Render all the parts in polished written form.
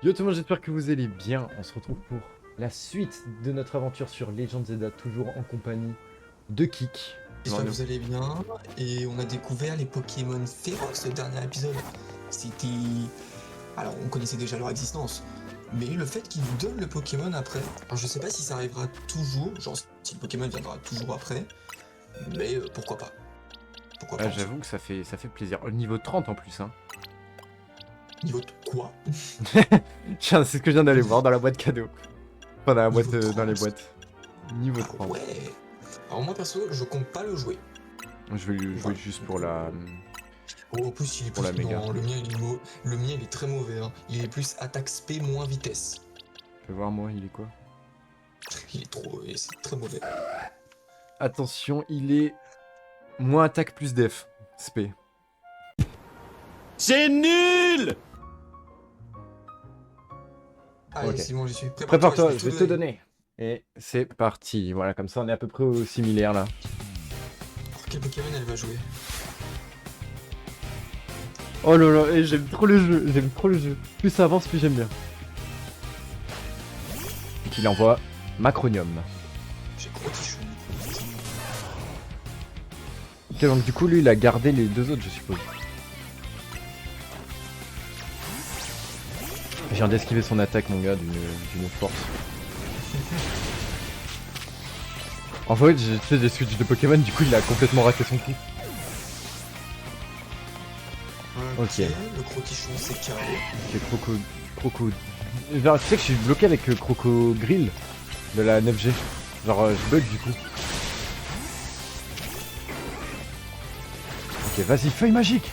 Yo tout le monde, j'espère que vous allez bien. On se retrouve pour la suite de notre aventure sur Legend of Zelda, toujours en compagnie de Kik. J'espère que vous allez bien. Et on a découvert les Pokémon féroces le dernier épisode. C'était... Alors on connaissait déjà leur existence. Mais le fait qu'ils nous donnent le Pokémon après, alors je sais pas si ça arrivera toujours, genre si le Pokémon viendra toujours après, mais pourquoi pas. Pourquoi pas. J'avoue que ça fait plaisir. Au niveau 30 en plus, hein. Niveau de quoi? Tiens, c'est ce que je viens d'aller voir dans la boîte cadeau. Enfin, dans la boîte, Niveau dans les 30. boîtes. Niveau 30. Ouais. Alors moi perso, je compte pas le jouer. Je vais le jouer juste pour la... Oh, en plus, il est Pour plus... la méga. Non, le mien, le mien, il est très mauvais. Hein. Il est plus attaque spé moins vitesse. Fais voir moi, il est quoi? Il est trop... C'est très mauvais. Attention, il est... moins attaque plus def. Spé. C'est nul! Allez, Ok. c'est bon, j'y suis. Prépare-toi, je vais te donner. Et c'est parti. Voilà, comme ça on est à peu près au similaire là. Alors, quel Pokémon elle va jouer? Oh là là, et j'aime trop le jeu, j'aime trop le jeu. Plus ça avance, plus j'aime bien. Donc il envoie Macronium. J'ai gros tichou. Ok, donc du coup lui il a gardé les deux autres je suppose. Je viens d'esquiver son attaque mon gars d'une force. En fait j'ai fait des switches de Pokémon, du coup il a complètement raté son coup. Ok. Le gros tichou, c'est KO. Ok, Croco... Genre, tu sais que je suis bloqué avec Croco Grill de la 9G. Genre je bug du coup. Ok, vas-y, feuille magique.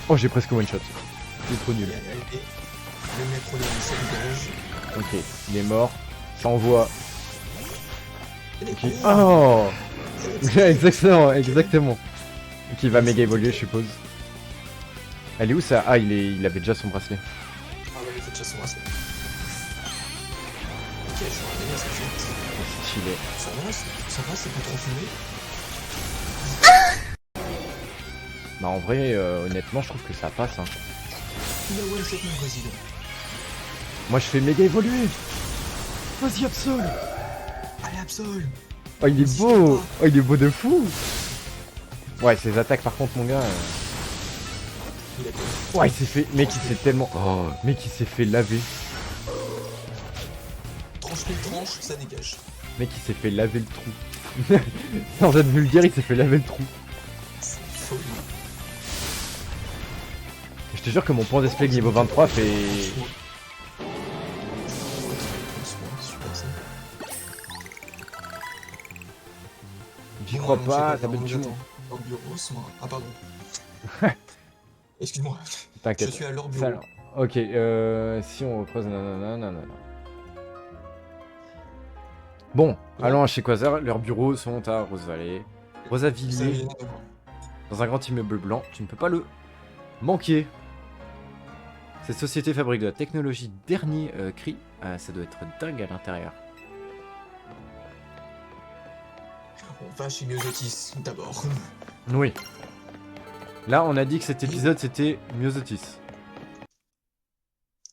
Oh, j'ai presque one shot. Il est trop nul. Le Necronium, ça dégage. Ok, il est mort. Ça envoie. Et des Ok. coups. Oh exactement, exactement. Ok, il va méga évoluer, je suppose. Elle est où ça? Ah, il avait déjà son bracelet. Ah ouais, il faut déjà son bracelet. Ok, je suis ramené à cette fête. Stylé. Ça va, c'est pas trop fumé. Bah, en vrai, honnêtement, je trouve que ça passe. Hein. Il a one shot mon président. Moi, je fais méga évoluer. Vas-y, Absol. Allez, Absol. Oh, il est beau. Oh, il est beau de fou. Ouais, ses attaques, par contre, mon gars. Il a quoi? Ouais, il s'est fait. Mec, il s'est tellement. Oh, mec, il s'est fait laver. Tranche les tranches, ça dégage. Mec, il s'est fait laver le trou. Sans être vulgaire, il s'est fait laver le trou. C'est folie. Je te jure que mon point d'esprit niveau 23 fait. Super ça. J'y crois pas, ça va être dur. Leur bureau, c'est moi. Ah pardon. Excuse-moi. Je T'inquiète. suis à leur Ça, bureau. alors. Ok, si on recreuse, nanana. Bon, allons chez Quasar, leurs bureaux sont à Rosevalley. Rosavilliers, dans un grand immeuble blanc, tu ne peux pas le manquer. Cette société fabrique de la technologie dernier cri, ça doit être dingue à l'intérieur. On va chez Myosotis d'abord. Oui. Là, on a dit que cet épisode c'était Myosotis.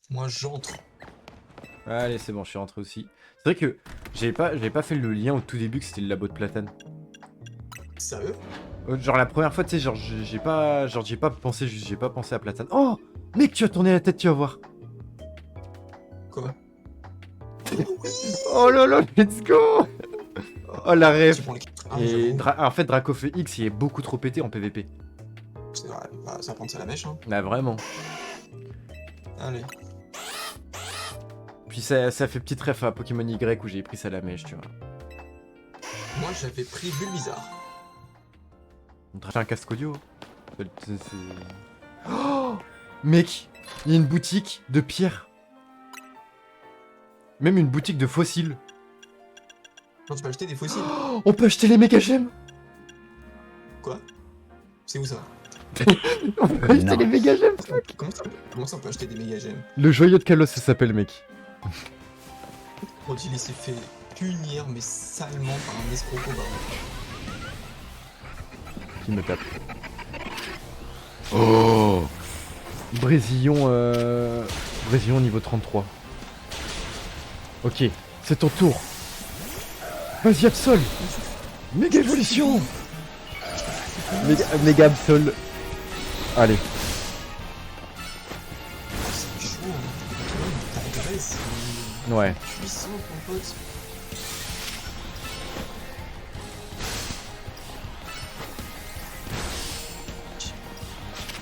Moi j'entre. Allez, c'est bon, je suis rentré aussi. C'est vrai que j'avais pas fait le lien au tout début que c'était le labo de Platane. Sérieux? Genre la première fois, tu sais, genre j'ai pas pensé juste, j'ai pas pensé à Platane. Oh, mec, tu as tourné la tête, tu vas voir. Quoi? Oh là là, let's go. Oh la rêve. Tu prends les... Ah, Et j'avoue. en fait, Dracofeu X, il est beaucoup trop pété en PVP. C'est vrai, bah, ça va prendre ça à la mèche, hein. Là, vraiment. Allez. Puis ça fait petite ref à Pokémon Y où j'ai pris ça à la mèche, tu vois. Moi j'avais pris Bulbizarre. On fait un casque audio. Oh, mec, il y a une boutique de pierres. Même une boutique de fossiles. Non, tu peux acheter des fossiles. Oh, on peut acheter les méga gemmes. Quoi? C'est où ça? On peut acheter les méga gemmes. Comment ça on peut acheter des méga gemmes? Le joyau de Kalos, ça s'appelle, mec. Quand il s'est fait punir, mais salement par un escroc baron. Qui me tape. Oh, Brésillon, Région niveau 33. Ok, c'est ton tour. Vas-y, Absol. Méga évolution. Méga Absol. Allez. C'est chaud, hein. T'agresse, Ouais. puissant, mon pote.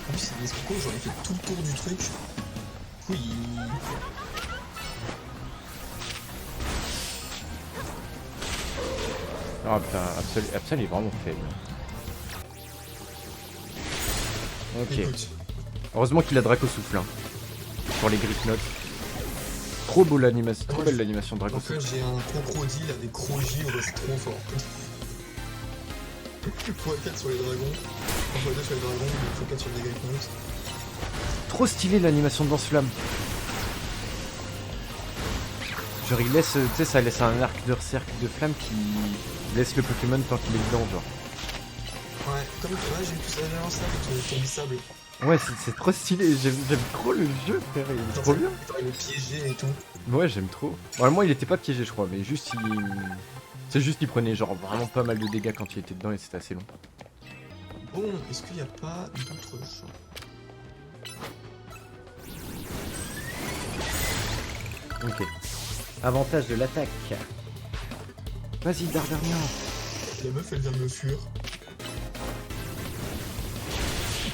En plus, c'est escroc, j'aurais fait tout le tour du truc. Du coup, il... Ah putain, Absol est vraiment faible. Ok. Écoute, Heureusement qu'il a Draco Souffle. Hein. Pour les Griffnotes. Trop beau l'animation. Trop belle l'animation de Draco en fait, Souffle. j'ai un crocodile avec Crogivre, c'est trop fort. x4 sur les dragons, x2 sur les dragons, x4 sur les Griffnotes. Trop stylé l'animation de Lance-Flamme. Genre il laisse, tu sais, ça laisse un arc de cercle de flamme qui laisse le Pokémon tant qu'il est dedans, genre. Ouais, comme toi, j'ai vu tout ça avant ça avec ton sable. Ouais, c'est trop stylé, j'aime trop le jeu, frère, il est trop bien. Il est piégé et tout. Ouais, j'aime trop. Bon, moi il était pas piégé, je crois, mais juste il... C'est juste il prenait genre vraiment pas mal de dégâts quand il était dedans et c'était assez long. Bon, est-ce qu'il n'y a pas d'autres champs? Ok. Avantage de l'attaque. Vas-y, Dardarnian. La meuf, elle vient de me fuir.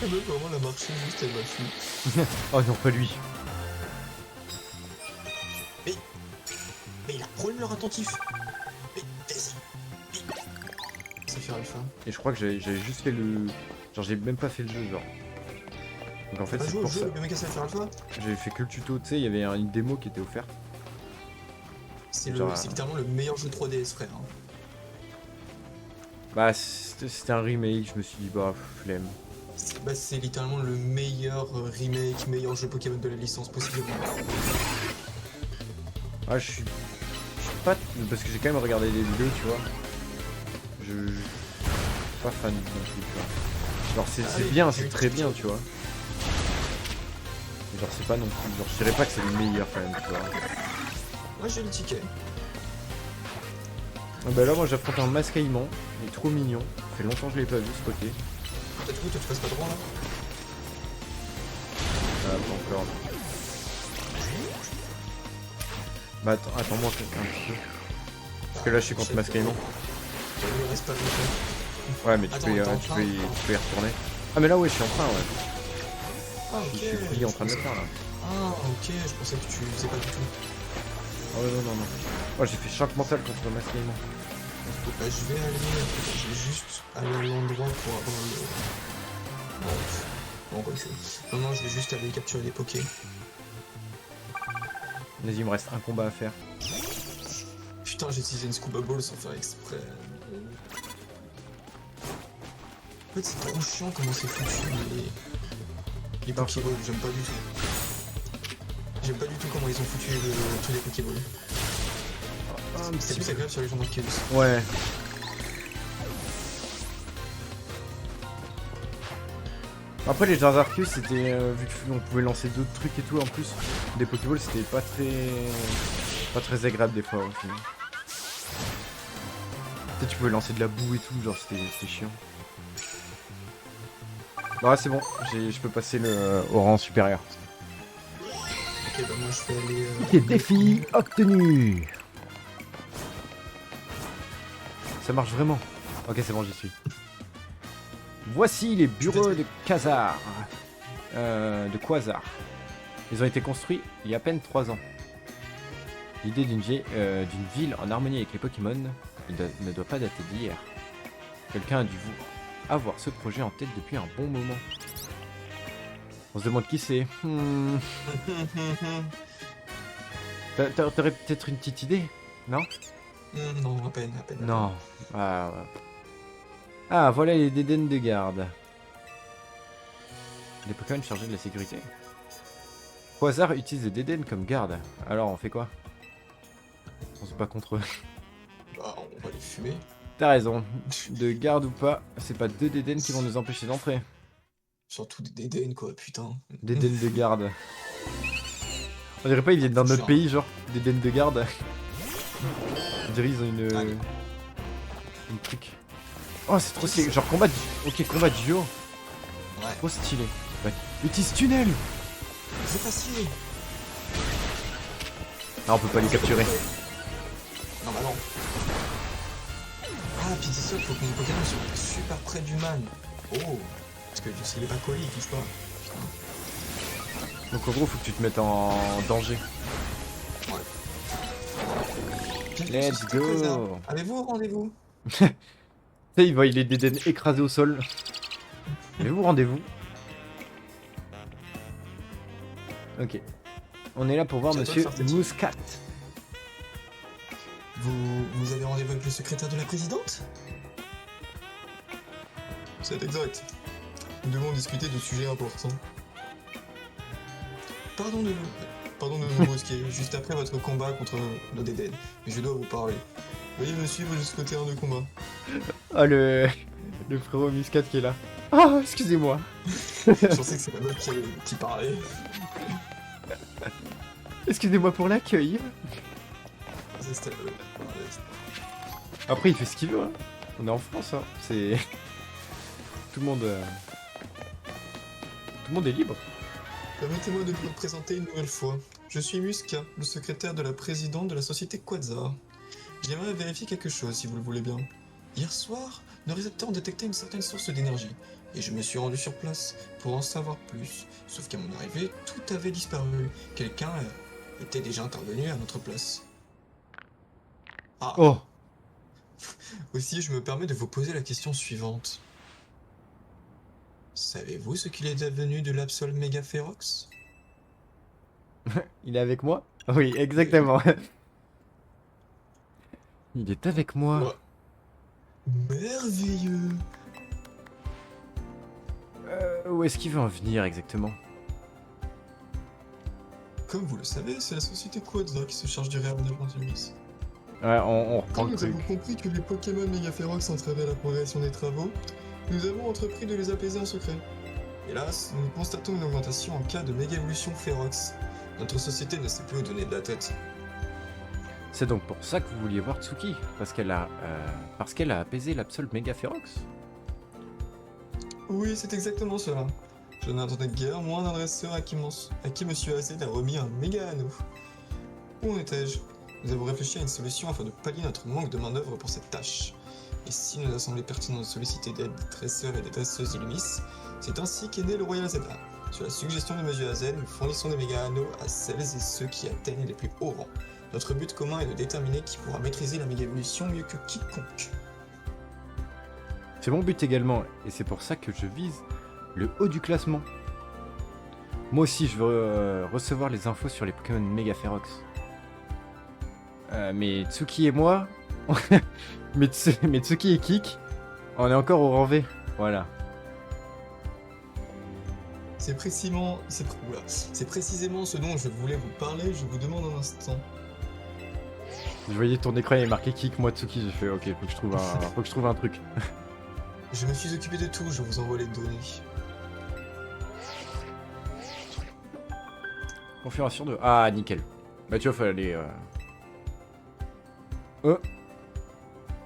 La meuf, vraiment, elle a marché juste, elle m'a fui. Oh non, pas lui. Mais il a un problème leur attentif. Mais vas-y. C'est faire alpha. Et je crois que j'avais juste fait le... Genre j'ai même pas fait le jeu, genre. Donc en fait T'as c'est joué au pour jeu, ça. le mec à faire alpha? J'avais fait que le tuto, tu sais, il y avait une démo qui était offerte. C'est Genre, littéralement le meilleur jeu 3DS, frère. Hein. Bah c'était un remake, je me suis dit bah flemme. C'est littéralement le meilleur remake, meilleur jeu Pokémon de la licence possible. Ah je suis pas... Parce que j'ai quand même regardé des vidéos, tu vois. Je suis pas fan non plus, tu vois. Genre c'est bien, c'est très bien, tu vois. Mais genre c'est pas non plus, genre je dirais pas que c'est le meilleur quand même, tu vois. Moi j'ai le ticket. Ah bah là moi j'affronte un Mascaïman, il est trop mignon. Ça fait longtemps que je l'ai pas vu ce côté. Peut-être que toi tu passes pas droit là. Ah pas encore. Bah attends-moi un petit peu. Parce que là je suis contre Mascaïman. Il reste pas longtemps. Ouais mais tu Attends, peux, y, attends, tu peux y retourner. Ah mais là ouais je suis en train ouais. Ah ok. Je suis pris en train de le faire là. Ah ok, je pensais que tu faisais pas du tout. Oh non non non. Oh j'ai fait choc mental contre Mascaïman. Bah je vais juste aller à l'endroit pour avoir le... Bon, quoi que... Non, je vais juste aller capturer les pokés. Vas-y il me reste un combat à faire. Putain, j'ai utilisé une scuba ball sans faire exprès. En fait, c'est trop chiant comment c'est foutu les Pokéballs, j'aime pas du tout. J'aime pas du tout comment ils ont foutu tous les Pokéballs. C'est plus agréable sur les gens d'Arceus. Ouais. Après les Jars Arceus c'était vu qu'on pouvait lancer d'autres trucs et tout en plus des Pokéballs c'était pas très agréable des fois aussi. Peut-être tu pouvais lancer de la boue et tout genre c'était chiant. Bah ouais, c'est bon, je peux passer au rang supérieur. Ok bah moi je vais aller... Ok, défi obtenu. Ça marche vraiment. Ok c'est bon j'y suis. Voici les bureaux de Quasar. Ils ont été construits il y a à peine 3 ans. L'idée d'une ville en harmonie avec les Pokémon ne doit pas dater d'hier. Quelqu'un a dû avoir ce projet en tête depuis un bon moment. On se demande qui c'est. T'aurais peut-être une petite idée, non? Non, à peine. Non. Ah, voilà les Dédènes de garde. Des Pokémon chargés de la sécurité. Quasar utilise les Dédènes comme garde. Alors, on fait quoi? On se bat contre eux. Bah, on va les fumer. T'as raison. De garde ou pas, c'est pas 2 Dédènes qui vont nous empêcher d'entrer. Surtout des Dédènes, quoi, putain. Dédènes de garde. On dirait pas ils viennent d'un autre Genre. pays, genre, des den de garde. On dirait ils ont Allez. une truc. Oh, c'est trop stylé. Genre combat de... Ok, combat de duo. Ouais. Trop stylé. Ouais. Utilise tunnel. C'est facile. Ah, on peut pas les capturer. Non, bah non. Ah, puis c'est ça, faut que mon Pokémon soit super près du man. Oh. Parce que s'il est pas collé, il touche pas. Putain. Donc en gros, faut que tu te mettes en danger. Bienvenue Let's sur Société Quasar. go. Avez-vous rendez-vous? Tu sais, il voit les dédènes écrasés au sol. Avez-vous rendez-vous? Ok. On est là pour voir C'est à toi de monsieur faire tes tirs. Muscat. Vous avez rendez-vous avec le secrétaire de la présidente? C'est exact. Nous devons discuter de sujets importants. Pardon de vous brusquer, juste après votre combat contre nos Dédènes, mais je dois vous parler. Veuillez me suivre jusqu'au terrain de combat. Oh, le frérot Muscat qui est là. Oh, excusez-moi. Je pensais que c'était la meuf qui parlait. Excusez-moi pour l'accueil. C'était Après, il fait ce qu'il veut. Hein. On est en France. Hein. C'est... Tout le monde est libre. Permettez-moi de vous présenter une nouvelle fois. Je suis Muscat, le secrétaire de la présidente de la société Quasar. J'aimerais vérifier quelque chose, si vous le voulez bien. Hier soir, nos récepteurs ont détecté une certaine source d'énergie, et je me suis rendu sur place pour en savoir plus. Sauf qu'à mon arrivée, tout avait disparu. Quelqu'un était déjà intervenu à notre place. Ah, Oh. aussi je me permets de vous poser la question suivante. Savez-vous ce qu'il est devenu de l'Absol Mega Ferox? Il est avec moi? Oui, exactement. Il est avec moi. Ouais. Merveilleux. Où est-ce qu'il veut en venir exactement? Comme vous le savez, c'est la société Quasar qui se charge du réaménagement du Lys. Ouais, on reprend Quand le nous avons truc. compris que les Pokémon Mega Ferox entravaient la progression des travaux, nous avons entrepris de les apaiser en secret. Hélas, nous constatons une augmentation en cas de méga évolution Ferox. Notre société ne sait plus où donner de la tête. C'est donc pour ça que vous vouliez voir Tsuki, parce qu'elle a apaisé l'Absol Mega Ferox. Oui, c'est exactement cela. Je n'attendais guère moins d'un dresseur à qui Monsieur Azed a remis un méga anneau. Où en étais-je? Nous avons réfléchi à une solution afin de pallier notre manque de main-d'œuvre pour cette tâche. Et si nous a semblé pertinent de solliciter d'aide des dresseurs et des dresseuses d'Illumis, c'est ainsi qu'est né le Royal Zebra. Sur la suggestion de Monsieur Azed, nous fournissons des méga anneaux à celles et ceux qui atteignent les plus hauts rangs. Notre but commun est de déterminer qui pourra maîtriser la méga évolution mieux que quiconque. C'est mon but également, et c'est pour ça que je vise le haut du classement. Moi aussi, je veux recevoir les infos sur les Pokémon Mega Ferox. Mais Tsuki et moi, mais Tsuki et Kik, on est encore au rang V. Voilà. C'est précisément ce dont je voulais vous parler, je vous demande un instant. Je voyais ton écran, il est marqué Kik, moi Tsuki, j'ai fait ok, faut que je trouve un truc. Je me suis occupé de tout, je vous envoie les données. Configuration de... Ah, nickel. Bah tu vois, faut aller...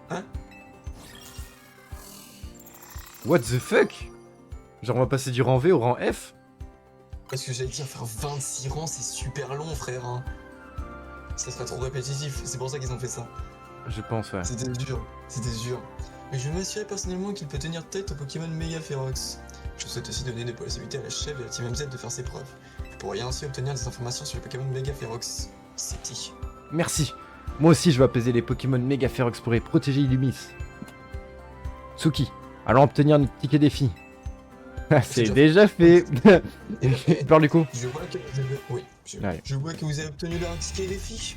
Hein? What the fuck? Genre on va passer du rang V au rang F? Parce que j'allais dire, faire 26 rangs, c'est super long, frère. Hein. Ça serait trop répétitif, c'est pour ça qu'ils ont fait ça. Je pense, ouais. C'était dur. Mais je vais m'assurer personnellement qu'il peut tenir tête au Pokémon Mega Ferox. Je souhaite aussi donner des possibilités à la chef de la Team MZ de faire ses preuves. Vous pourriez ainsi obtenir des informations sur les Pokémon Mega Ferox. C'était. Merci. Moi aussi, je vais apaiser les Pokémon Mega Ferox pour les protéger Illumis. Tsuki, allons obtenir notre ticket défi. C'est déjà fait. Parle du coup. Je vois que vous avez... Oui, Allez. je vois que vous avez obtenu leur ticket défi.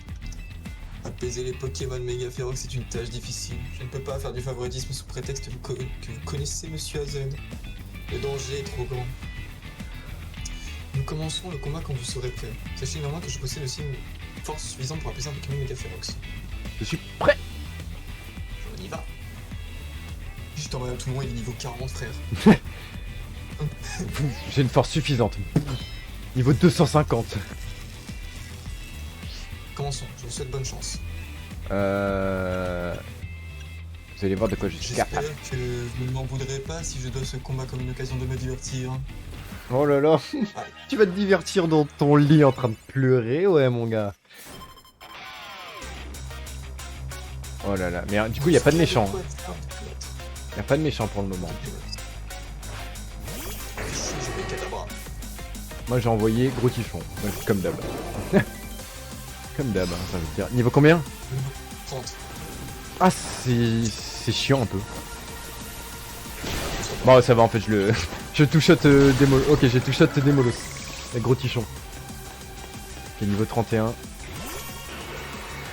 Apaiser les Pokémon Mega Ferox est une tâche difficile. Je ne peux pas faire du favoritisme sous prétexte que vous connaissez Monsieur Azed. Le danger est trop grand. Nous commencerons le combat quand vous serez prêt. Sachez néanmoins que je possède aussi une force suffisante pour apaiser un Pokémon Mega Ferox. Je suis prêt. On y va. Je t'envoie à tout le monde, il est niveau 40, frère. J'ai une force suffisante. Niveau 250. commençons, je vous souhaite bonne chance. Vous allez voir de quoi je suis J'espère capable. que vous ne m'en voudrez pas si je dois ce combat comme une occasion de me divertir. Oh là là. Tu vas te divertir dans ton lit en train de pleurer, ouais mon gars. Oh là là, mais du coup il y a pas de méchant. Il y a pas de méchant pour le moment. Moi j'ai envoyé gros tichon, ouais, comme d'hab. Comme d'hab, hein, ça veut dire. Niveau combien? 30. Ah c'est chiant un peu. Bon ça va en fait je le... je two-shot démol... Ok j'ai two-shot démolos. Avec gros tichon. Ok niveau 31.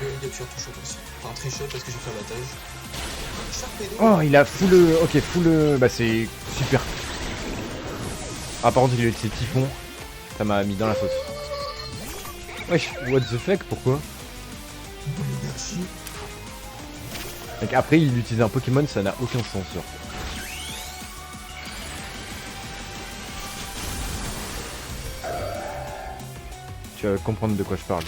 Il y a plusieurs touches aussi. Enfin, trichot parce que j'ai fait abattage. Oh il a full... Ok full... Bah c'est super. Ah par contre il a eu ses typhons. Ça m'a mis dans la sauce. Wesh, what the fuck, pourquoi? Donc après il utilise un Pokémon, ça n'a aucun sens genre. Tu vas comprendre de quoi je parle.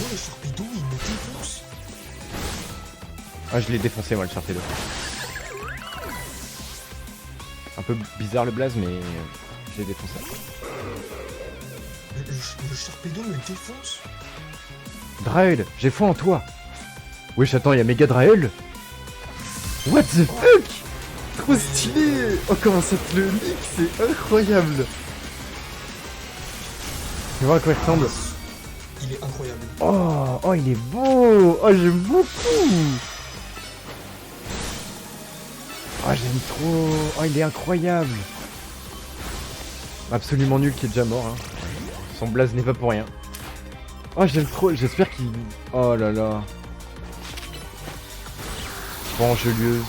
Oh le Sharpedo il me défonce. Ah je l'ai défoncé moi le Sharpedo. Un peu bizarre le blaze mais je l'ai défoncé. Le Sharpedo me défonce. Drael, j'ai foi en toi. Wesh attends, y'a Mega Drael. What the fuck? Trop stylé. Oh comment ça te le nique, c'est incroyable. Tu vois à quoi il ressemble? Il est incroyable. Oh il est beau. Oh j'aime beaucoup. Oh j'aime trop. Oh il est incroyable. Absolument nul qui est déjà mort hein. Son blaze n'est pas pour rien. Oh j'aime trop, j'espère qu'il... Oh là là. Bangelieuse.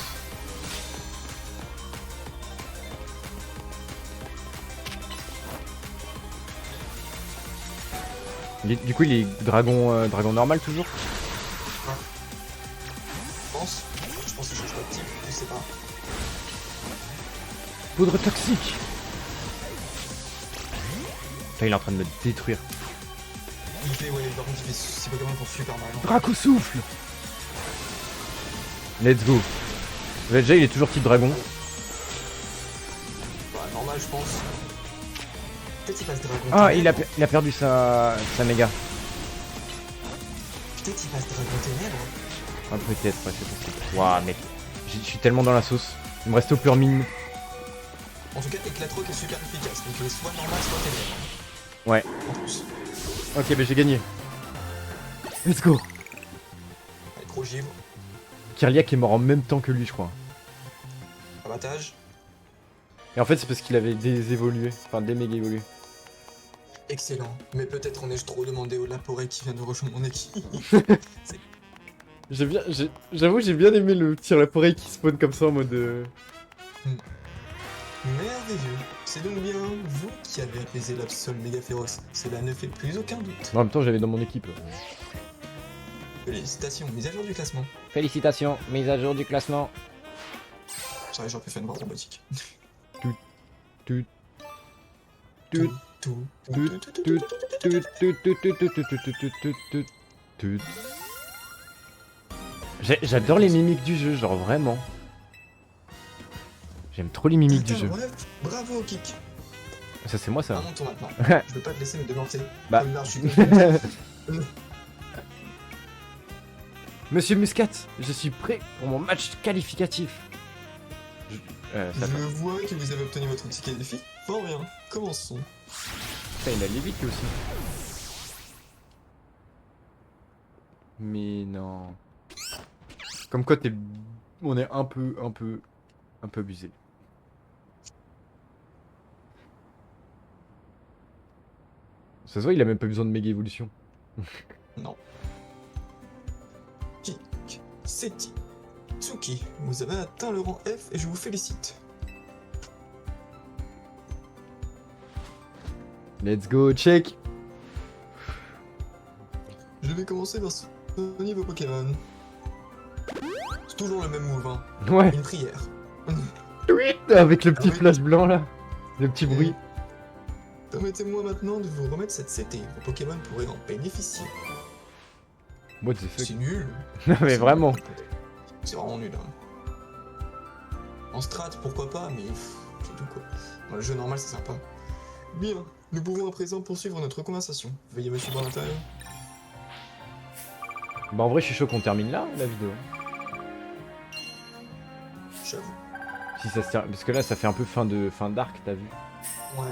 Du coup il est dragon, dragon normal toujours? Je pense que je change pas de type, je sais pas. Poudre toxique. Putain, il est en train de me détruire. Il fait, ouais, par contre il fait ses Pokémon pour super mal. Draco souffle. Let's go. Déjà il est toujours type dragon. Bah normal je pense. Peut-être il passe dragon. Ah il a perdu sa méga. Peut-être il passe dragon ténèbres. Ah peut-être, ouais c'est possible. Waouh mec. Je suis tellement dans la sauce. Il me reste au pur mine. En tout cas Éclatroc est super efficace, donc soit normal soit ténèbres. Ouais. En plus. Ok bah j'ai gagné. Let's go. Allez, gros givre. Kirliak est mort en même temps que lui je crois. Abattage. Et en fait c'est parce qu'il avait désévolué. Enfin déméga évolué. Excellent. Mais peut-être en ai-je trop demandé au Laporé qui vient de rejoindre mon équipe. J'avoue j'ai bien aimé le tir Laporé qui spawn comme ça en mode... Merveilleux. C'est donc bien vous qui avez apaisé l'absol méga féroce. Cela ne fait plus aucun doute. En même temps j'avais dans mon équipe. Félicitations, mise à jour du classement. Félicitations, mise à jour du classement. J'aurais pu faire une voix robotique. Tout. J'adore les mimiques du jeu, genre vraiment. J'aime trop les mimiques du jeu. Bref, bravo Kik. Ça c'est moi ça. À mon tour maintenant. Je peux pas te laisser me dénoncer. Bah. Comme l'arche. Monsieur Muscat, je suis prêt pour mon match qualificatif. Je vois que vous avez obtenu votre ticket défi. Fort bien. Commençons. Putain, il a les vite lui aussi. Mais non. Comme quoi on est un peu abusé. Ça se voit, il a même pas besoin de méga évolution. Non. Kik, Seti, Tsuki, vous avez atteint le rang F et je vous félicite. Let's go, check. Je vais commencer par soigner vos Pokémon. C'est toujours le même move, hein. Ouais. Une prière. Avec le petit Ah oui. flash blanc là. Le petit bruit. Permettez-moi maintenant de vous remettre cette CT. Vos Pokémon pourraient en bénéficier. What the fuck. C'est nul. Non mais C'est vraiment. nul. C'est vraiment nul. Hein. En strat, pourquoi pas, mais c'est tout quoi. Dans le jeu normal, c'est sympa. Bien, nous pouvons à présent poursuivre notre conversation. Veuillez me suivre à l'intérieur. Bah en vrai je suis chaud qu'on termine là la vidéo. J'avoue. Si ça se tient. Parce que là ça fait un peu fin d'arc, t'as vu. Ouais.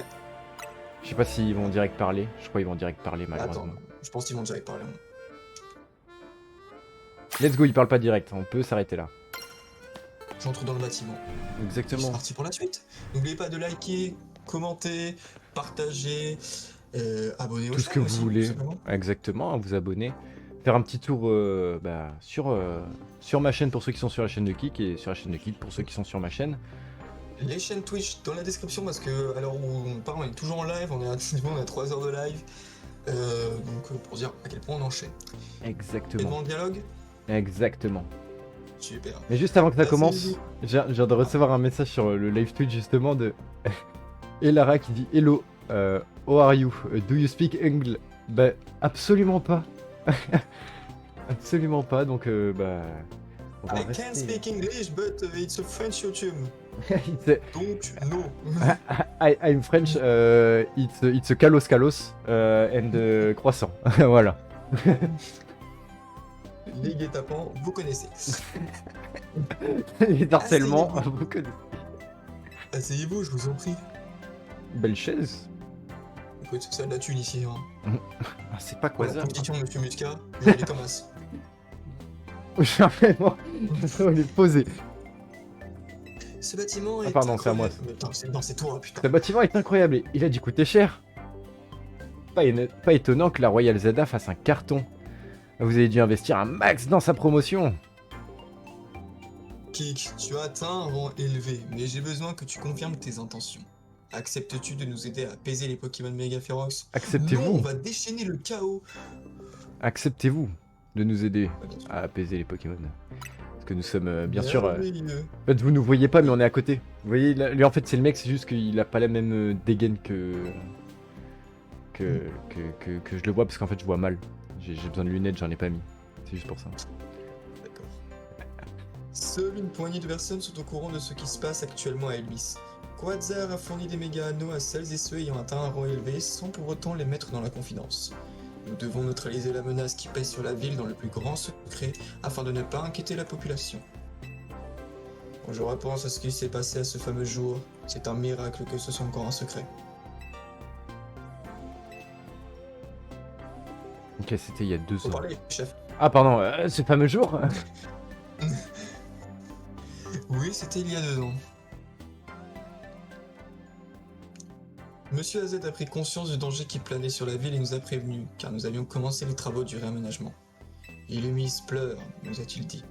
Je sais pas s'ils vont direct parler. Je crois qu'ils vont direct parler malheureusement. Attends, je pense qu'ils vont direct parler. Let's go, ils parlent pas direct, on peut s'arrêter là. J'entre dans le bâtiment. C'est Exactement. parti pour la suite. N'oubliez pas de liker, commenter, partager, abonner au Tout ce que vous aussi, voulez. tout simplement. Exactement, vous abonner. Faire un petit tour sur ma chaîne pour ceux qui sont sur la chaîne de Kik et sur la chaîne de Kik pour ceux qui sont sur ma chaîne. Les chaînes Twitch dans la description parce que à l'heure où on parle, on est toujours en live, on est à 3 heures de live. Donc pour dire à quel point on enchaîne. Et Exactement. devant le dialogue. Exactement. Super. Mais juste avant que ça Merci, commence, bisous. je viens de recevoir un message sur le live Twitch justement de Elara qui dit Hello, how are you? Do you speak English? Bah absolument pas. Absolument pas, donc bah... on va I can rester. speak English, but it's a French YouTube. It's Donc, no. I'm French, it's a kalos and croissant. Voilà. Les guet-apens, vous connaissez. Les harcèlements, Asseyez-vous. vous connaissez. Asseyez-vous, je vous en prie. Belle chaise. Écoute, c'est de la thune ici. Hein. Ah, c'est pas Pour quoi la ça. compétition, monsieur Muscat, il y a les Thomas. Jamais moi. On est posé. Ce bâtiment est. Pardon, c'est à moi. incroyable. Non, c'est toi, putain. Ce bâtiment est incroyable et il a dû coûter cher. Pas étonnant que la Royal Zelda fasse un carton. Vous avez dû investir un max dans sa promotion. Kik, tu as atteint un rang élevé, mais j'ai besoin que tu confirmes tes intentions. Acceptes-tu de nous aider à apaiser les Pokémon Mega Ferox? Non, on Acceptez-vous, va déchaîner le chaos. acceptez-vous de nous aider Ah, bien sûr. à apaiser les Pokémon. Parce que nous sommes bien sûr... Merveilleux. En fait, vous nous voyez pas, mais on est à côté. Vous voyez, là, lui en fait, c'est le mec, c'est juste qu'il a pas la même dégaine que je le vois, parce qu'en fait, je vois mal. J'ai besoin de lunettes, j'en ai pas mis. C'est juste pour ça. D'accord. Seule une poignée de personnes sont au courant de ce qui se passe actuellement à Elmis. Quasar a fourni des méga anneaux à celles et ceux ayant atteint un rang élevé sans pour autant les mettre dans la confidence. Nous devons neutraliser la menace qui pèse sur la ville dans le plus grand secret afin de ne pas inquiéter la population. Quand je repense à ce qui s'est passé à ce fameux jour, c'est un miracle que ce soit encore un secret. Ok, c'était il y a 2 Faut ans. parler, chef. Ah, pardon, ce fameux jour. Oui, c'était il y a 2 ans. Monsieur AZ a pris conscience du danger qui planait sur la ville et nous a prévenus, car nous avions commencé les travaux du réaménagement. Illumis pleure, nous a-t-il dit.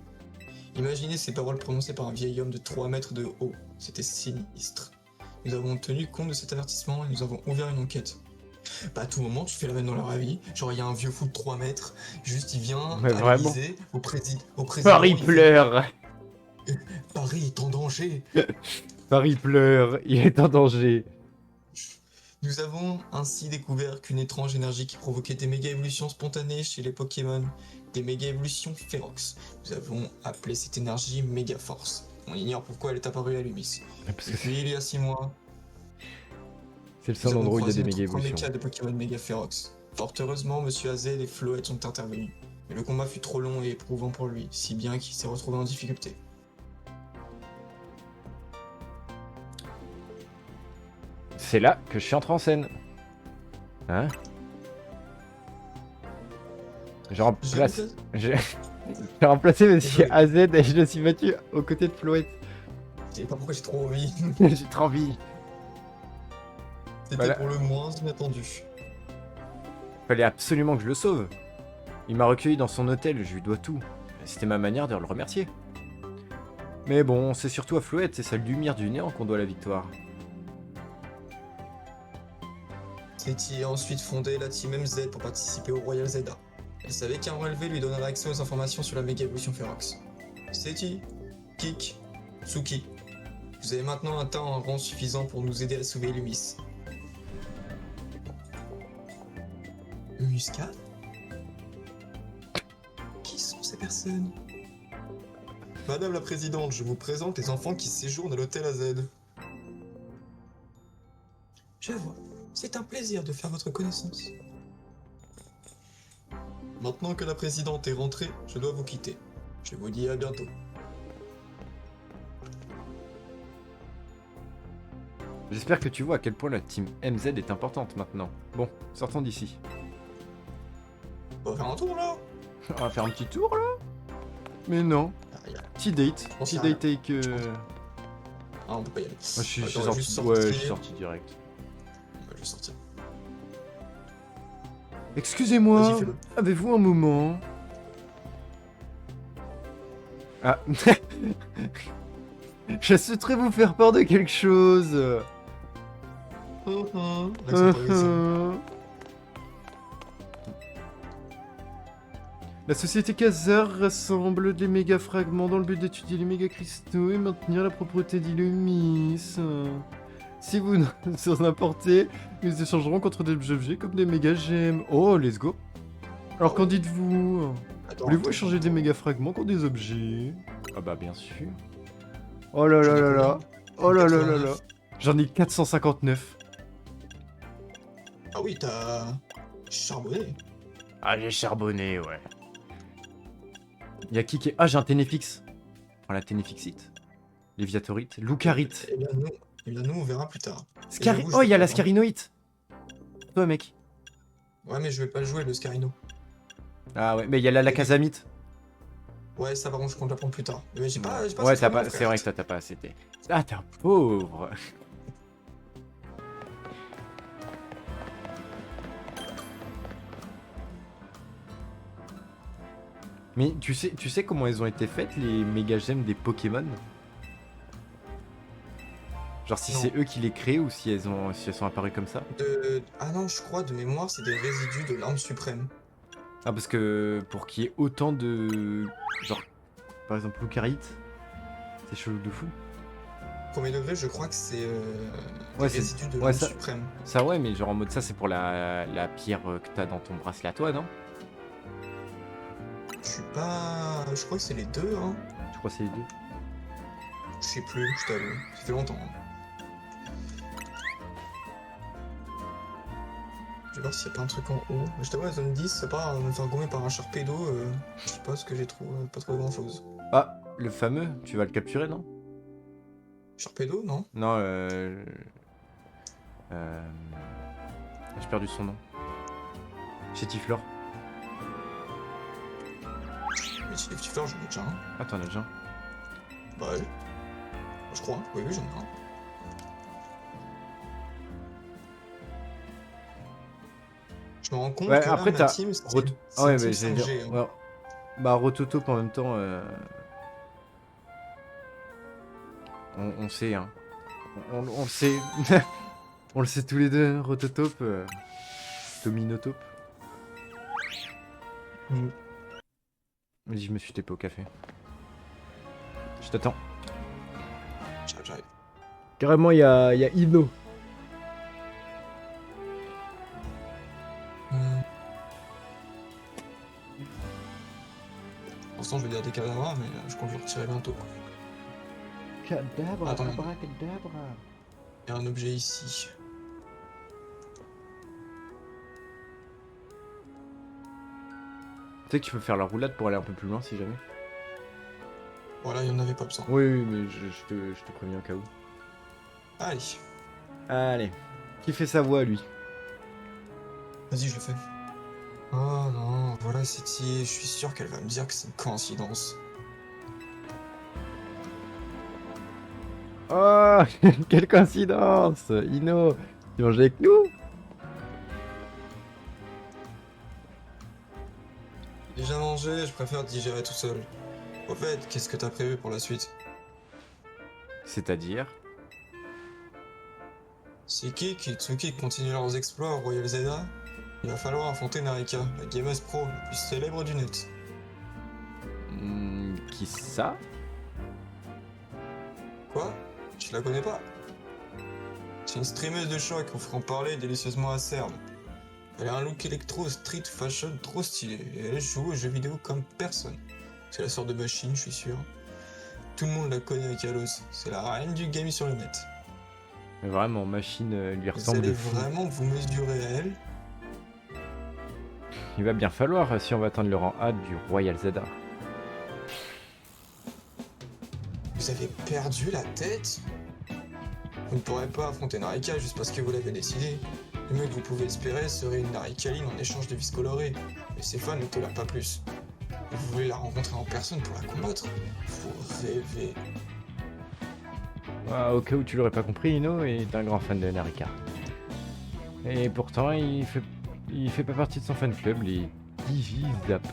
Imaginez ces paroles prononcées par un vieil homme de 3 mètres de haut. C'était sinistre. Nous avons tenu compte de cet avertissement et nous avons ouvert une enquête. Bah à tout moment, tu fais la même dans la vraie vie. Genre, il y a un vieux fou de 3 mètres, juste il vient Mais à vraiment. l'Élysée, au président. Paris il fait, pleure. Paris est en danger. Paris pleure, il est en danger. Nous avons ainsi découvert qu'une étrange énergie qui provoquait des méga-évolutions spontanées chez les Pokémon, des méga-évolutions Ferox. Nous avons appelé cette énergie Méga-Force. On ignore pourquoi elle est apparue à Lumis. Parce que Puis il y a 6 mois, c'est le nous seul avons endroit où il y a croisé des notre méga premier évolutions. cas de Pokémon Méga-Ferox. Fort heureusement, Monsieur Azé et Floette sont intervenus. Mais le combat fut trop long et éprouvant pour lui, si bien qu'il s'est retrouvé en difficulté. C'est là que je suis entré en scène. Hein? J'ai remplacé... J'ai remplacé Monsieur AZ et je me suis battu aux côtés de Floette. Je sais pas pourquoi j'ai trop envie. J'ai trop envie. C'était Voilà. pour le moins inattendu. Fallait absolument que je le sauve. Il m'a recueilli dans son hôtel, je lui dois tout. C'était ma manière de le remercier. Mais bon, c'est surtout à Floette et sa lumière du néant qu'on doit la victoire. Seti a ensuite fondé la Team MZ pour participer au Royal Zelda. Elle savait qu'un relevé lui donnerait accès aux informations sur la méga évolution Ferox. Seti, Kik, Tsuki, vous avez maintenant atteint un rang suffisant pour nous aider à sauver Lumis. Muscat? Qui sont ces personnes? Madame la Présidente, je vous présente les enfants qui séjournent à l'hôtel AZ. Je vois. C'est un plaisir de faire votre connaissance. Maintenant que la Présidente est rentrée, je dois vous quitter. Je vous dis à bientôt. J'espère que tu vois à quel point la team MZ est importante maintenant. Bon, sortons d'ici. On va faire un tour là? On va faire un petit tour là? Mais non. Petit date. On Petit sait rien. date avec. Ah, on peut pas y aller. Je suis Attends, sorti. juste Ouais, je sortir. suis sorti direct. Je vais sortir. Excusez-moi, Vas-y, fais-le. avez-vous un moment? Ah. Je souhaiterais vous faire part de quelque chose. L'accent parisien. La société Quasar rassemble des méga fragments dans le but d'étudier les méga cristaux et maintenir la propreté d'Illumis. Si vous en apportez, nous échangerons contre des objets comme des méga gemmes. Oh, let's go. Alors qu'en dites-vous? Attends, Voulez-vous attends, échanger des attends. méga fragments contre des objets? Ah bah bien sûr. Oh là là là là. Oh là là là là. J'en ai 459. Ah oui, t'as charbonné. Ah, j'ai charbonné, ouais. Y'a qui est... Ah, j'ai un Ténéfix. Voilà, Ténéfixite. Léviatorite. Lucarite. Eh bien, nous, on verra plus tard. Scari... j'avoue, je Oh, vais il y a pas la voir. Scarinoïte. Toi, mec. Ouais, mais je vais pas le jouer, le Scarino. Ah ouais, mais il y a la Casamite. Ouais, ça, par contre, je compte la prendre plus tard. Mais j'ai pas. J'ai pas Ouais, assez t'as de temps, pas... frère. c'est vrai que toi, t'as pas assez. Ah, t'es un pauvre. Mais tu sais comment elles ont été faites, les méga gemmes des Pokémon? Genre si Non. c'est eux qui les créent ou si elles sont apparues comme ça? Ah non, je crois, de mémoire, c'est des résidus de l'arme suprême. Ah, parce que pour qu'il y ait autant de... Genre, par exemple, Lucarite, c'est chelou de fou. Premier degré, je crois que c'est Ouais, des résidus de ouais, l'arme ça- suprême. Ça ouais, mais genre en mode ça, c'est pour la pierre que t'as dans ton bracelet à toi, non? Je suis pas. Je crois que c'est les deux, hein. Je crois que c'est les deux. Je sais plus, je t'avoue. Ça fait longtemps. Hein. Je vais voir s'il y a pas un truc en haut. Je t'avoue, la zone 10, c'est pas me faire gommer par un charpédo. Je sais pas ce que j'ai trouvé. Pas trop grand chose. Ah, le fameux, tu vas le capturer, non? Charpédo, non? Non, j'ai perdu son nom. Chétiflore. Mais si les petits fleurs, j'en ai déjà un. Ah, t'en as déjà un. Bah ouais. Je crois. Oui, oui, j'en ai un. Je me rends compte Ouais, que après, là, t'as ma team, c'est Ah ouais, team mais j'allais 5G, dire... hein. ouais. Bah, Rototope en même temps... On sait, hein. On le sait. On le sait tous les deux, Rototope. Tominotope. Mm. Vas-y, je me suis tapé au café. Je t'attends. J'arrive. Carrément, il y a Ino. Pour l'instant, je vais dire des cadavres, mais je compte le retirer bientôt. Cadabra, Attends. abracadabra. Il y a un objet ici. Tu sais que tu peux faire la roulade pour aller un peu plus loin si jamais. Voilà, il y en avait pas besoin. Oui, oui, mais je te préviens au cas où. Allez, Allez. Qui fait sa voix, lui? vas-y, je le fais. Oh non, voilà City, je suis sûr qu'elle va me dire que c'est une coïncidence. Oh, quelle coïncidence! Ino, tu manges avec nous? Déjà mangé, je préfère digérer tout seul. Au fait, qu'est-ce que t'as prévu pour la suite? C'est-à-dire? Si Kik et Tsuki continuent leurs exploits au Royal Zelda, il va falloir affronter Narika, la gameuse pro la plus célèbre du net. Qui ça? Quoi? Tu la connais pas? C'est une streameuse de choc offrant parler délicieusement acerbe. Elle a un look électro street fashion trop stylé et elle joue aux jeux vidéo comme personne. C'est la sorte de machine, je suis sûr. Tout le monde la connaît à Kalos, c'est la reine du game sur le net. Mais vraiment, machine lui Vous ressemble allez de fou. vraiment vous mesurer à elle? Il va bien falloir si on va atteindre le rang A du Royal Zelda. Vous avez perdu la tête? Vous ne pourrez pas affronter Narika juste parce que vous l'avez décidé. Le mieux que vous pouvez espérer serait une Narikaline en échange de vis colorées, mais ses fans ne tolèrent pas plus. Et vous voulez la rencontrer en personne pour la combattre? Vous rêvez. Au cas où tu l'aurais pas compris, Ino est un grand fan de Narika. Et pourtant, il fait pas partie de son fan club, les Divisap.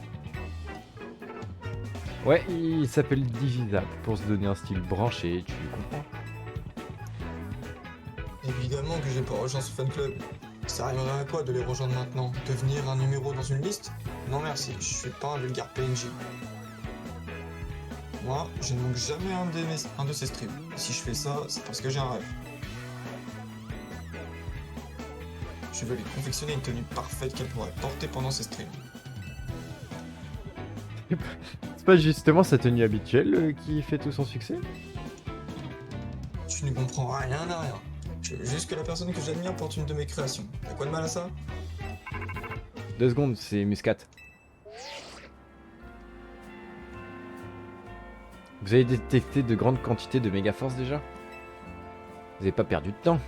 Ouais, il s'appelle Divisap pour se donner un style branché, tu comprends? Évidemment que j'ai pas rejoint ce fan club. Ça arriverait à quoi de les rejoindre maintenant? Devenir un numéro dans une liste? Non merci, je suis pas un vulgaire PNJ. Moi, je ne manque jamais un de ces streams. Si je fais ça, c'est parce que j'ai un rêve. Je veux lui confectionner une tenue parfaite qu'elle pourrait porter pendant ses streams. C'est pas justement sa tenue habituelle qui fait tout son succès? Tu ne comprends rien à rien. Je veux juste que la personne que j'admire porte une de mes créations. Y'a quoi de mal à ça? 2 secondes, c'est Muscat. Vous avez détecté de grandes quantités de méga force déjà? Vous avez pas perdu de temps?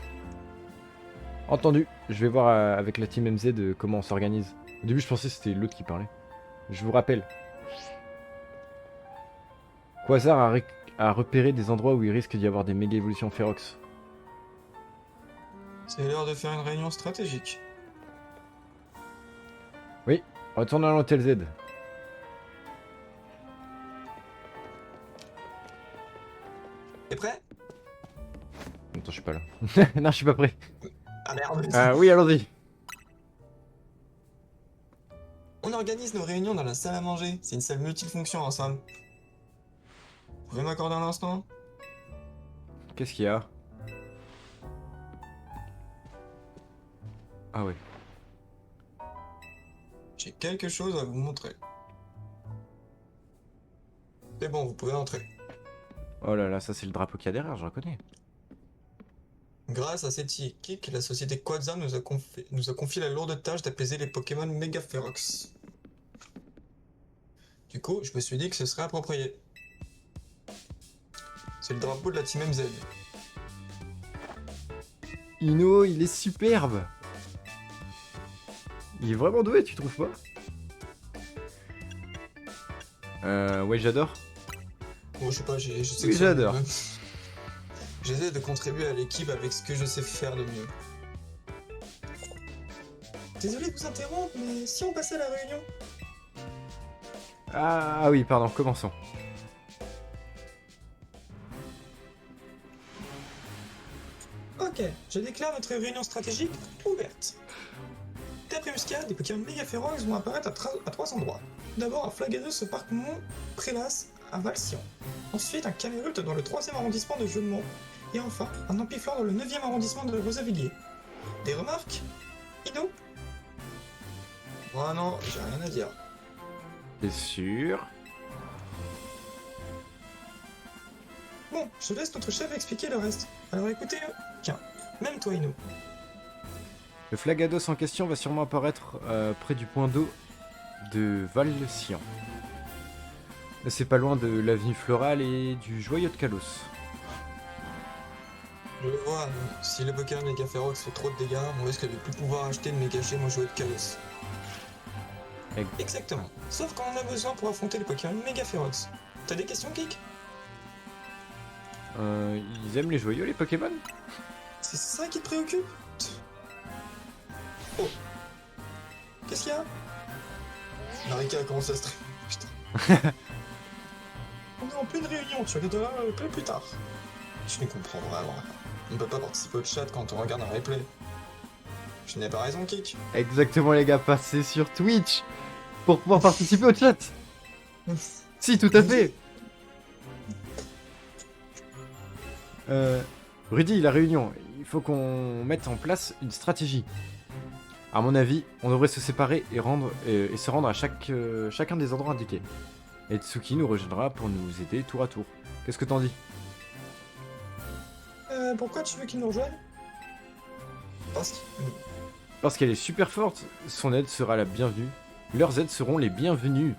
Entendu, je vais voir avec la team MZ comment on s'organise. Au début je pensais que c'était l'autre qui parlait. Je vous rappelle. Quasar a repéré des endroits où il risque d'y avoir des méga évolutions Ferox. C'est l'heure de faire une réunion stratégique. Oui, retourne à l'hôtel Z. T'es prêt? Attends, je suis pas là. Non, je suis pas prêt. Ah merde. Oui, allons-y. On organise nos réunions dans la salle à manger. C'est une salle multifonction ensemble. Vous pouvez m'accorder un instant? Qu'est-ce qu'il y a? Ah ouais. J'ai quelque chose à vous montrer. C'est bon, vous pouvez entrer. Oh là là, ça c'est le drapeau qu'il y a derrière, je reconnais. Grâce à cette équipe, la société Quadzam nous a confié la lourde tâche d'apaiser les Pokémon Mega Ferox. Du coup, je me suis dit que ce serait approprié. C'est le drapeau de la Team MZ. Ino, il est superbe. Il est vraiment doué, tu trouves pas? Ouais, j'adore. Bon, je sais pas, je sais Oui, que j'adore. J'essaie de contribuer à l'équipe avec ce que je sais faire de mieux. Désolé de vous interrompre, mais si on passait à la réunion? Ah oui, pardon, commençons. Ok, je déclare notre réunion stratégique ouverte. D'après Muscat, des Pokémon Mega Ferox vont apparaître à 3 endroits. D'abord un Flagados au parc Mont Prélas à Valsion. Ensuite un Camerupt dans le 3e arrondissement de Jeumont. Et enfin un Ampiflore dans le 9e arrondissement de Rosavilliers. Des remarques? Ino? Oh non, j'ai rien à dire. T'es sûr? Bon, je laisse notre chef expliquer le reste. Alors écoutez, tiens, même toi Ino. Le Flagados en question va sûrement apparaître près du point d'eau de Valsian. C'est pas loin de l'avenue Florale et du Joyau de Kalos. Je le vois, si le Pokémon Mega Ferox fait trop de dégâts, on risque de plus pouvoir acheter de Mega Gem au Joyau de Kalos. Exactement. Sauf quand on a besoin pour affronter les Pokémon Mega Ferox. T'as des questions, Kik? Ils aiment les joyaux, les Pokémon? C'est ça qui te préoccupe? Oh. Qu'est-ce qu'il y a? Narika a commencé à stream. Putain. On est en pleine réunion, tu regarderas le replay plus tard. Je ne comprends vraiment rien. On ne peut pas participer au chat quand on regarde un replay. Je n'ai pas raison, Kik. Exactement, les gars, passez sur Twitch pour pouvoir participer au chat. Si, tout à fait. Rudy, la réunion, il faut qu'on mette en place une stratégie. À mon avis, on devrait se séparer et se rendre à chacun des endroits indiqués. Et Tsuki nous rejoindra pour nous aider tour à tour. Qu'est-ce que t'en dis? Pourquoi tu veux qu'ils nous rejoignent? Parce que... Parce qu'elle est super forte, son aide sera la bienvenue. Leurs aides seront les bienvenues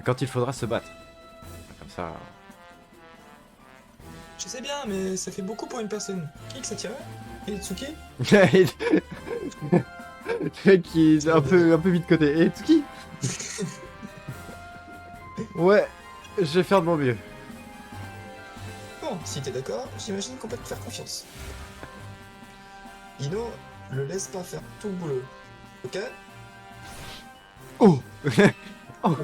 quand il faudra se battre. Comme ça... Je sais bien, mais ça fait beaucoup pour une personne. Qui que ça tirait? Et Tsuki? Le mec qui est un peu mis de côté. Et Tsuki? Ouais, je vais faire de mon mieux. Bon, si t'es d'accord, j'imagine qu'on peut te faire confiance. Ino, le laisse pas faire tout le boulot. Ok? Oh. Oh!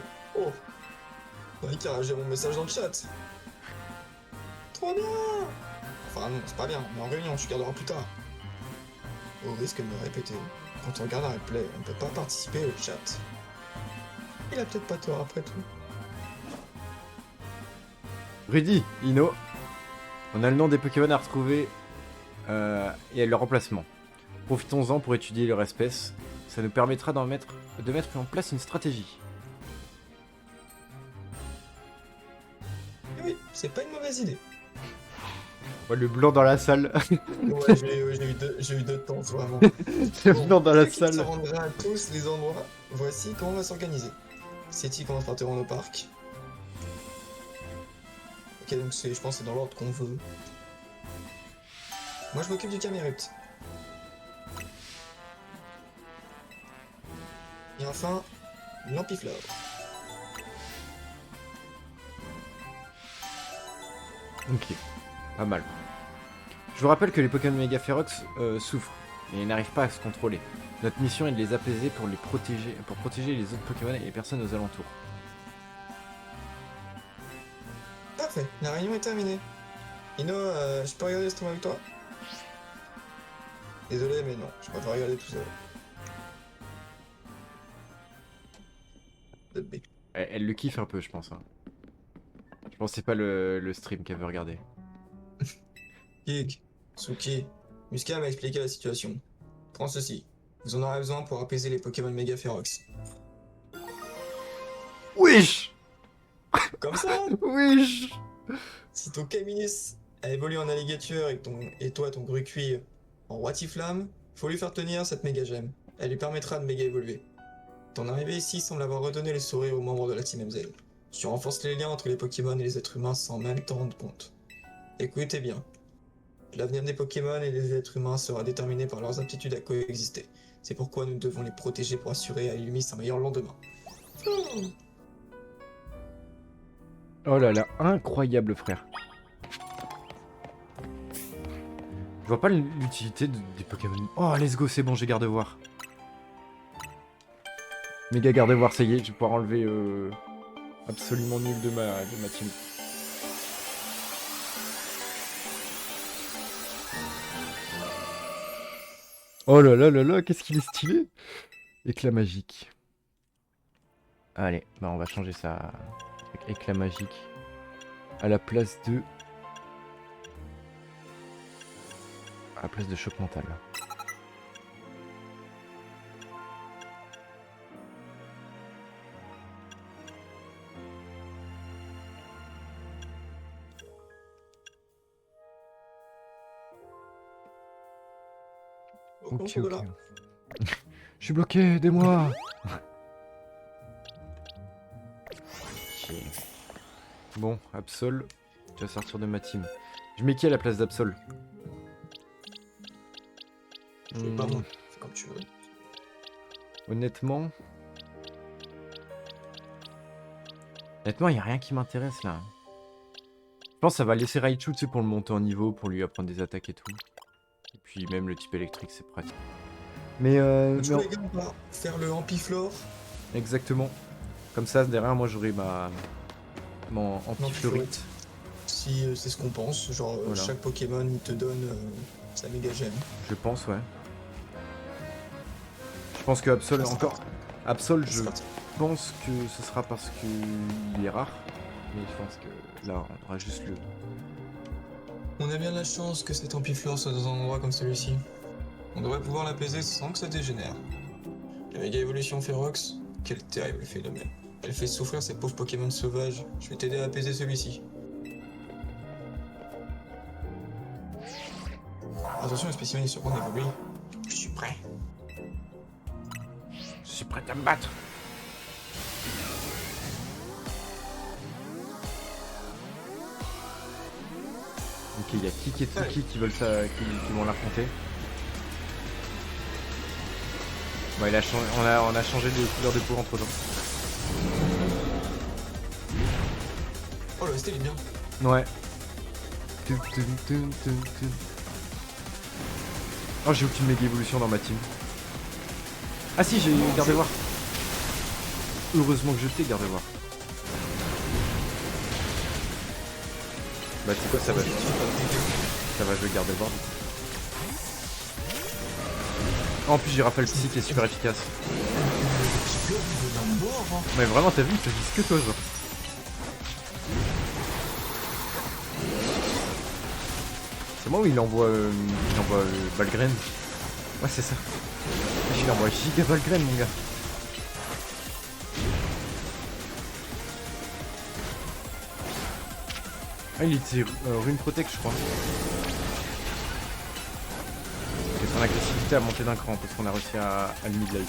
Ricard, j'ai mon message dans le chat. Trop bien! Enfin non, c'est pas bien, mais en réunion, tu garderas plus tard. Au risque de me répéter, quand on regarde un replay, on peut pas participer au chat. Il a peut-être pas tort après tout. Rudy, Ino, on a le nom des Pokémon à retrouver et leur emplacement. Profitons-en pour étudier leur espèce. Ça nous permettra de mettre en place une stratégie. Et oui, c'est pas une mauvaise idée. Ouais, le blanc dans la salle. Ouais, j'ai eu deux temps, vraiment. Le blanc dans la Vu qu'il se salle. rendra à tous les endroits, voici comment on va s'organiser. Seti commencera à te rendre au parc. Ok, donc je pense que c'est dans l'ordre qu'on veut. Moi je m'occupe du Camerupt. Et enfin, l'Ampiflore. Ok, pas mal. Je vous rappelle que les Pokémon Mega Ferox souffrent, et ils n'arrivent pas à se contrôler. Notre mission est de les apaiser pour protéger les autres Pokémon et les personnes aux alentours. Parfait, la réunion est terminée. Ino, je peux regarder ce tournoi avec toi? Désolé, mais non, je préfère regarder tout seul. B. Elle le kiffe un peu, je pense. Hein. Je pense que c'est pas le stream qu'elle veut regarder. Kik, Tsuki, Musca m'a expliqué la situation. Prends ceci. Vous en aurez besoin pour apaiser les Pokémon Mega Ferox. Wesh! Comme ça, Wesh! si ton Caminus a évolué en alligator et toi ton Grucuit en Watiflamme, faut lui faire tenir cette méga gemme. Elle lui permettra de méga évoluer. Ton arrivée ici semble avoir redonné le sourire aux membres de la Team MZ. Tu renforces les liens entre les Pokémon et les êtres humains sans même t'en rendre compte. Écoutez bien. L'avenir des Pokémon et des êtres humains sera déterminé par leurs aptitudes à coexister. C'est pourquoi nous devons les protéger pour assurer à Illumis un meilleur lendemain. Oh là là, incroyable frère. Je vois pas l'utilité des Pokémon. Oh, let's go, c'est bon, j'ai garde-voir. Méga garde-voir, ça y est, je vais pouvoir enlever absolument nul de ma team. Oh là là là là, qu'est-ce qu'il est stylé! Éclat magique. Allez, bah on va changer ça avec éclat magique à la place de... À la place de choc mental. Ok, ok. Je suis bloqué, aidez-moi! Ok. Bon, Absol, tu vas sortir de ma team. Je mets qui à la place d'Absol? C'est pas moi, fais comme tu veux. Honnêtement... Honnêtement, y a rien qui m'intéresse là. Je pense que ça va laisser Raichu, tu sais, pour le monter en niveau, pour lui apprendre des attaques et tout. Et puis même le type électrique, c'est pratique. Mais Tu les gars, on va faire le Ampiflore. Exactement. Comme ça, derrière, moi, j'aurai mon Ampiflorite. Si c'est ce qu'on pense, genre Voilà. chaque Pokémon il te donne sa méga gemme. Je pense, ouais. Je pense que Absol, encore... Absol, je pense que ce sera parce qu'il est rare. Mais je pense que là, on aura juste le... On a bien de la chance que cet Ampiflore soit dans un endroit comme celui-ci. On devrait pouvoir l'apaiser sans que ça dégénère. La méga évolution Ferox, quel terrible phénomène. Elle fait souffrir ces pauvres Pokémon sauvages. Je vais t'aider à apaiser celui-ci. Attention, le spécimen est sur point d'évoluer. Je suis prêt. Je suis prêt à me battre. Ok, il y a Kik et Tsuki qui veulent ça, qui vont l'affronter. Bon, on a changé de couleur de peau entre temps. Oh, le ST il est bien. Ouais. Oh, j'ai aucune méga évolution dans ma team. Ah si, j'ai gardé voir. Heureusement que je t'ai gardé voir. Bah tu sais quoi, ça va jouer garder voir. En plus j'ai Raphaël Psy qui est super efficace. Mais vraiment t'as vu, ça vise que toi genre. C'est moi où il envoie Balgren. Ouais c'est ça. Il envoie giga Balgren mon gars. Ah il était Rune Protect je crois. Et son agressivité a monté d'un cran parce qu'on a réussi à le mid-life.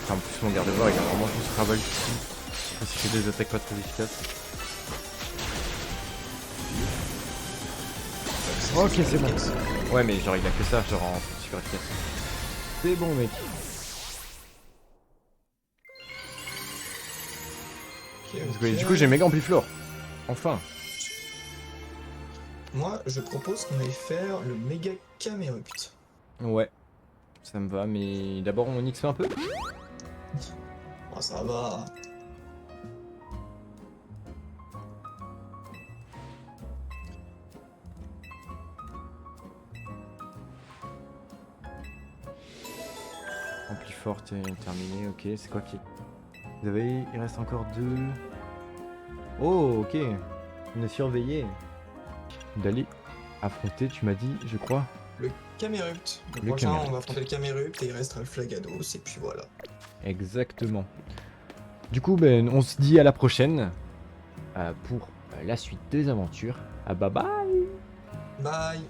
En plus mon garde-voir il a vraiment juste travail ici. Parce qu'il fait des attaques pas très efficaces. Ok c'est bon. Ouais mais genre il a que ça genre en super efficace. C'est bon mec. Okay. Du coup j'ai méga ampliflore. Enfin. Moi je propose qu'on aille faire le méga Camerupt. Ouais. Ça me va mais d'abord on XP un peu. Oh ça va. Amplifort terminé, ok, c'est quoi qui... Vous avez... Il reste encore 2... Oh, ok. Une surveillée. D'aller affronter, tu m'as dit, je crois. Le Camerupt. Le Le prochain, Camerupt. on va affronter le Camerupt et il restera le Flagados et puis voilà. Exactement. Du coup, ben, on se dit à la prochaine pour la suite des aventures. Ah, bye bye. Bye.